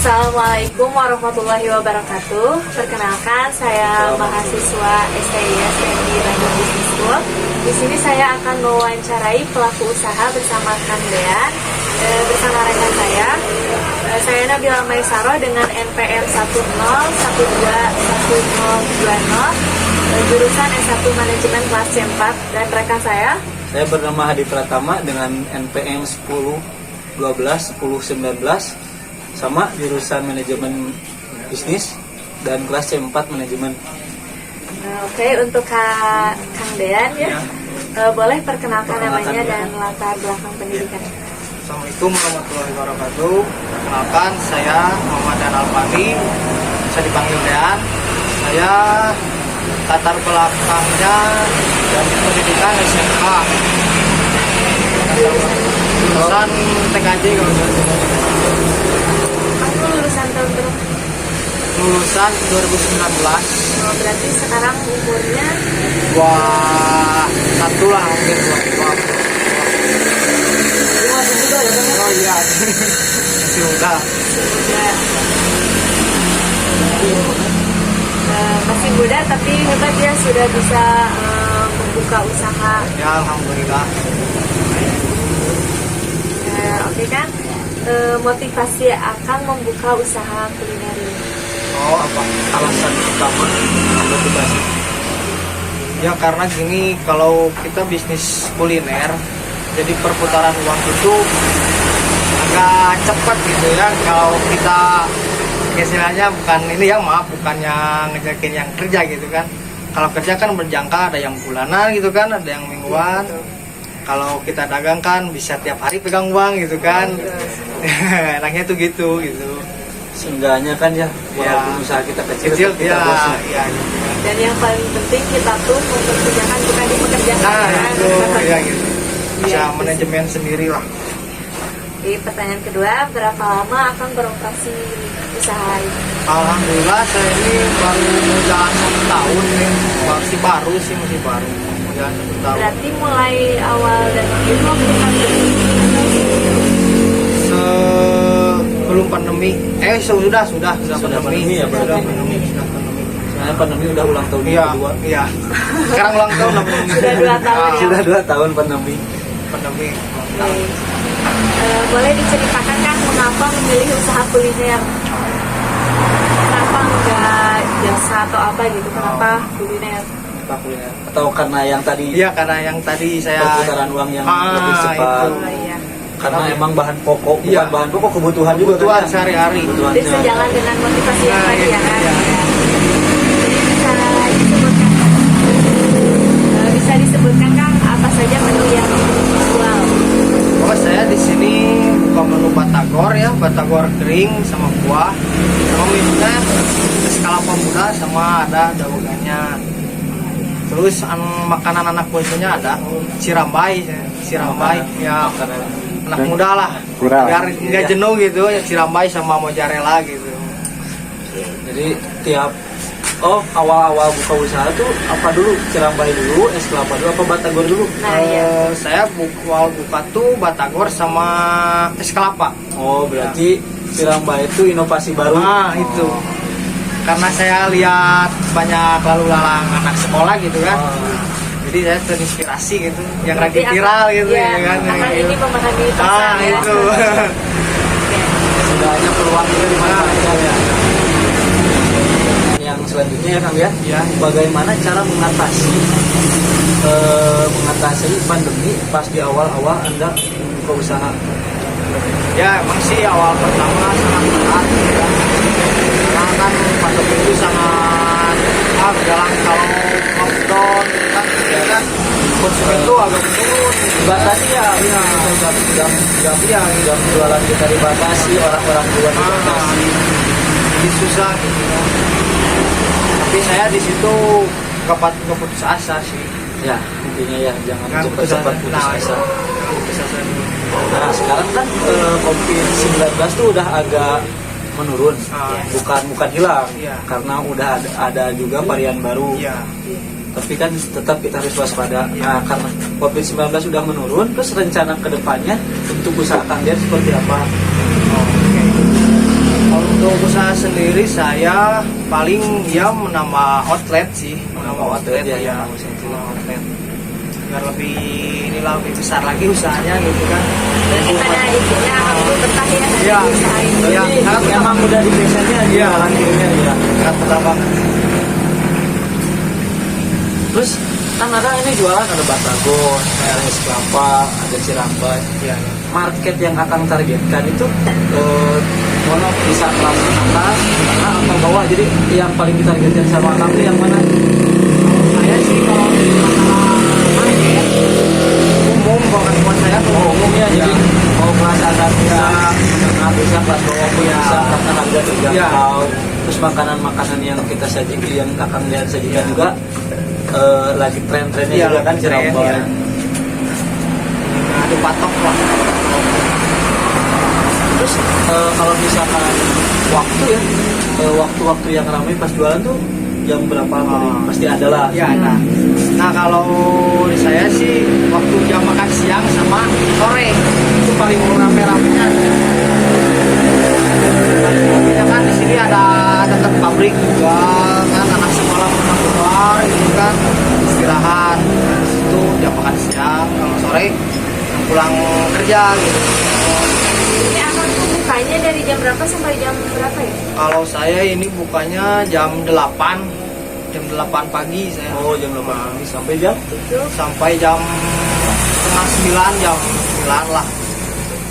Assalamualaikum warahmatullahi wabarakatuh. Perkenalkan, saya mahasiswa STIS di Bandung Business School. Di sini saya akan mewawancarai pelaku usaha bersama Kang Dean, bersama rekan saya. Saya Nabila Maisaro dengan NPM 10121020, jurusan S1 Manajemen kelas C4, dan rekan saya. Saya bernama Hadi Pratama dengan NPM 10121019, sama jurusan manajemen bisnis dan kelas C4 manajemen. Oke, untuk Kang Dean ya, boleh perkenalkan namanya dan latar belakang pendidikan. Assalamualaikum warahmatullahi wabarakatuh. Perkenalkan, saya Muhammad Dan Alfani, bisa dipanggil Dean. Saya latar belakangnya dan pendidikan SMK, lulusan TKJ. Aku lulusan tahun berapa? Lulusan 2019. Oh, berarti sekarang umurnya Satu lah, mungkin 22. Masih juga ya kan? Oh iya, masih muda. masih muda tapi hebat ya, sudah bisa membuka usaha. Ya, alhamdulillah. Oke kan, motivasi akan membuka usaha kuliner ini. Oh, apa Alasan utama motivasi? ya? Karena gini, kalau kita bisnis kuliner, jadi perputaran uang itu agak cepat gitu ya. Kalau kita istilahnya bukan ini ya, bukannya ngejakin yang kerja gitu kan. Kalau kerja kan berjangka, ada yang bulanan gitu kan, ada yang mingguan. Kalau kita dagang kan bisa tiap hari pegang uang gitu kan. Enaknya tuh gitu. Seenggaknya kan ya, walaupun usaha kita kecil ya, bosnya. ya gitu. Dan yang paling penting kita tuh mempekerjakan, bukan dipekerjakan. Nah, kan? itu ya gitu. Bisa Iya, manajemen sendiri lah. Jadi pertanyaan kedua, berapa lama akan beroperasi usaha ini? Alhamdulillah, saya ini baru jalan 1 tahun nih. Masih baru. Jalan 1 tahun. Berarti mulai awal dan itu waktu pandemi. Sebelum pandemi, sudah pandemi ya, sudah berarti. pandemi. Soalnya pandemi udah ulang tahun Iya, kedua. iya. Sekarang ulang tahun pandemi. Sudah 2 tahun ya. Sudah 2 tahun pandemi. Pandemi. Oke. Boleh diceritakan kan mengapa memilih usaha kuliner? Kenapa enggak jasa atau apa gitu? Kenapa kuliner? Pak kuliner. Atau karena yang tadi Iya, karena yang tadi saya perputaran uang yang lebih cepat. itu. Oh iya. Karena emang bahan pokok, bukan Iya. bahan pokok, kebutuhan juga Kebutuhan kan ya? sehari-hari. Kebutuhan Jadi sejalan dengan motivasi yang Nah, tadi ya itu kan? dia. Jadi bisa disebutkan Kang apa saja menu yang dijual? Oh, saya di sini buka menu batagor ya, batagor kering sama kuah. Sama minuman es kelapa muda sama ada daungannya. Terus makanan anak buahnya ada cirambai ya, anak muda lah. Biar nggak jenuh gitu ya, cirambai sama mozzarella gitu. Jadi tiap awal-awal buka usaha tuh apa dulu? Cirambai dulu, es kelapa dulu, apa batagor dulu? Nah iya. Saya buka tuh batagor sama es kelapa. Oh, berarti cirambai itu inovasi baru. Itu. Karena saya lihat banyak lalu lalang anak sekolah gitu kan. Jadi saya terinspirasi gitu, yang lagi Berarti viral gitu ya, ya kan. akan ini memahami pasar ya. Itu. Sudah ada peluang juga di mana ya. Yang selanjutnya ya Kang ya, bagaimana cara mengatasi pandemi pas di awal-awal Anda membuka usaha? Ya, emang sih awal pertama sangat berat ya. Karena kan pandemi itu sangat jalan kalau lockdown kan, ya kan konsumen tuh agak menurun. Dibatasi ya, jam jualan kita dibatasi, orang-orang jual dibatasi. Jadi susah gitu kan. Tapi saya di situ nggak putus asa sih. Ya, intinya ya jangan Nggak cepat-cepat putus asa. Jangan putus asa dulu. Nah, sekarang kan COVID-19 tuh udah agak menurun, bukan hilang, karena udah ada juga varian baru. Tapi kan tetap kita harus waspada. Nah, karena COVID-19 sudah menurun, terus rencana kedepannya untuk usaha Kang Dean seperti apa? Kalau Untuk usaha sendiri saya paling ya menambah outlet sih, menambah outlet ya, menambah outlet biar lebih inilah lebih besar lagi usahanya gitu kan. Berarti pada intinya aku betah ya dari Iya. usaha ini. Iya. Jadi emang udah di passionnya Iya. lanjutnya ya. Sangat betah banget. Terus kan ada ini jualan, ada batagor, ada es kelapa, ada cirambai. Iya. Market yang akan targetkan itu mana bisa kelas atas, tengah atau bawah. Jadi yang paling ditargetkan sama akang itu yang mana? Saya sih kalau market umum banget buat saya tuh Umumnya ya. jadi mau kelas atas bisa, menengah bisa, kelas bawah pun Ya. bisa, karena harga terjangkau. Ya. Terus makanan-makanan yang kita sajikan, yang akang lihat sajikan juga lagi tren-trennya Iya, juga kan tren, cirambai. ya. Ada patok lah. Terus kalau misalkan waktu ya, waktu-waktu yang ramai pas jualan tuh jam berapa? Pasti ada lah. Ya ada. Nah kalau di saya sih waktu jam makan siang sama sore itu paling rame-ramenya. Paling kan di sini ada dekat pabrik juga kan, anak sekolah pernah keluar gitu kan istirahat. Di situ jam makan siang, kalau sore yang pulang kerja gitu. Ini akan bukanya dari jam berapa sampai jam berapa ya? Kalau saya ini bukanya jam 8 pagi saya. Oh, jam 8 pagi sampai jam? Sampai jam setengah 9, jam 9 lah.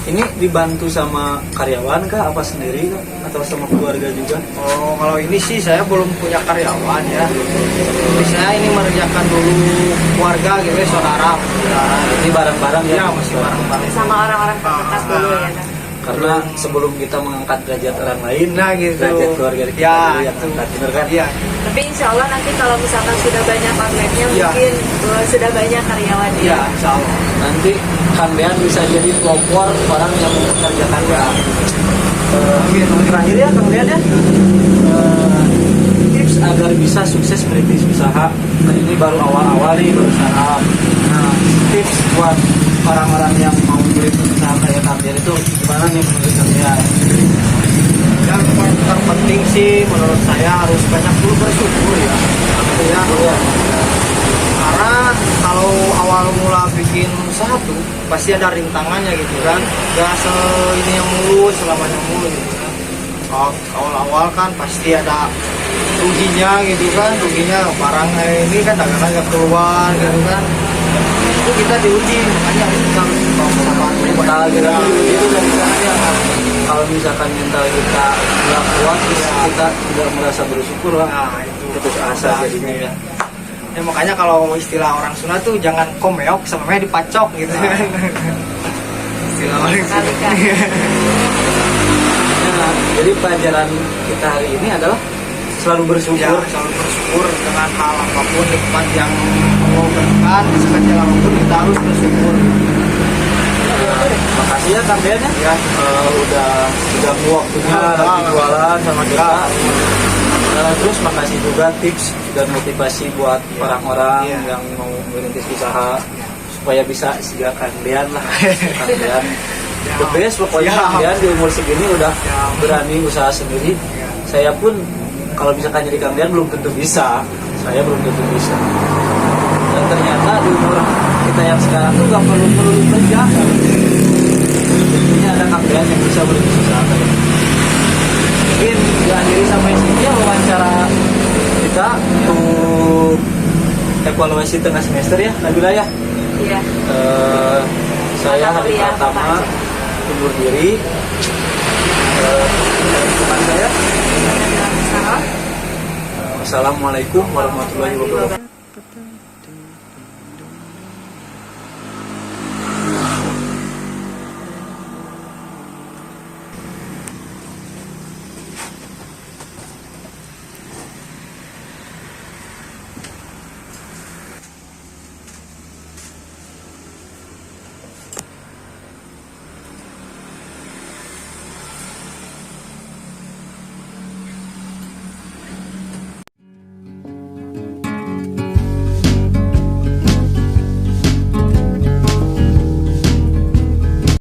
Ini dibantu sama karyawan kah? Apa sendiri kah? Atau sama keluarga juga? Oh, kalau ini sih saya belum punya karyawan ya. Tapi saya ini mengerjakan dulu keluarga gitu ya, saudara. Ini barang-barang ya? Ya, masih bareng-bareng. Sama orang-orang terdekat dulu ya kan? Karena sebelum kita mengangkat derajat orang lain, Nah gitu. derajat keluarga kita Ya, dulu yang itu. angkat, bener kan? Iya. Tapi insya Allah nanti kalau misalkan sudah banyak outletnya Iya. mungkin sudah banyak karyawannya. Iya, insya Allah. Nanti Kang Dean bisa jadi pelopor orang yang mengerjakan ya. Terakhir ya Kang Dean ya. Tips agar bisa sukses merintis usaha. Nah, ini baru awal-awal nih, baru startup. Nah, tips buat orang-orang yang mau merintis usaha kayak Kang Dean itu gimana nih menurut Kang Dean? Yang terpenting sih menurut saya harus banyak dulu bersyukur ya. Gitu ya. Karena kalau awal mula bikin usaha tuh pasti ada rintangannya gitu kan. Gak ini yang mulus selamanya mulus gitu kan. Awal-awal kan pasti ada ruginya gitu kan. Ruginya barang ini kan dagangan gak keluar gitu kan. Itu kita diuji, makanya kita harus sabar. Mental kita itu dari sana. Kalau misalkan mental kita nggak kuat, kita tidak merasa bersyukur lah. Nah, itu Putus asa jadinya ya. Ya makanya kalau istilah orang Sunda tuh jangan komeok sampai dipacok gitu kan. Istilah orang Sekali, Sunda. Kak. Nah, jadi pelajaran kita hari ini adalah selalu Ya, bersyukur. selalu bersyukur dengan hal apapun nikmat yang Allah berikan, sekecil apapun kita harus bersyukur. Makasih ya Kang Dean ya. Ya, Udah waktunya lagi jualan sama kita. Terus makasih juga tips dan motivasi buat orang-orang Iya. yang mau merintis usaha supaya bisa segera Kang Dean lah. Kang Dean the best pokoknya. Ya. Kang Dean di umur segini udah Ya. berani usaha sendiri. Ya. Saya pun kalau misalkan jadi Kang Dean belum tentu bisa. Saya belum tentu bisa. Dan ternyata di umur kita yang sekarang tuh gak perlu kerja. Tentunya ada Kang Dean yang bisa berintis usaha. Mungkin diakhiri sampai sini ya wawancara kita untuk evaluasi tengah semester ya Nabila ya. Iya. Saya hari Iya, pertama Pak. undur diri. Teman saya. Salam. Wassalamualaikum warahmatullahi wabarakatuh.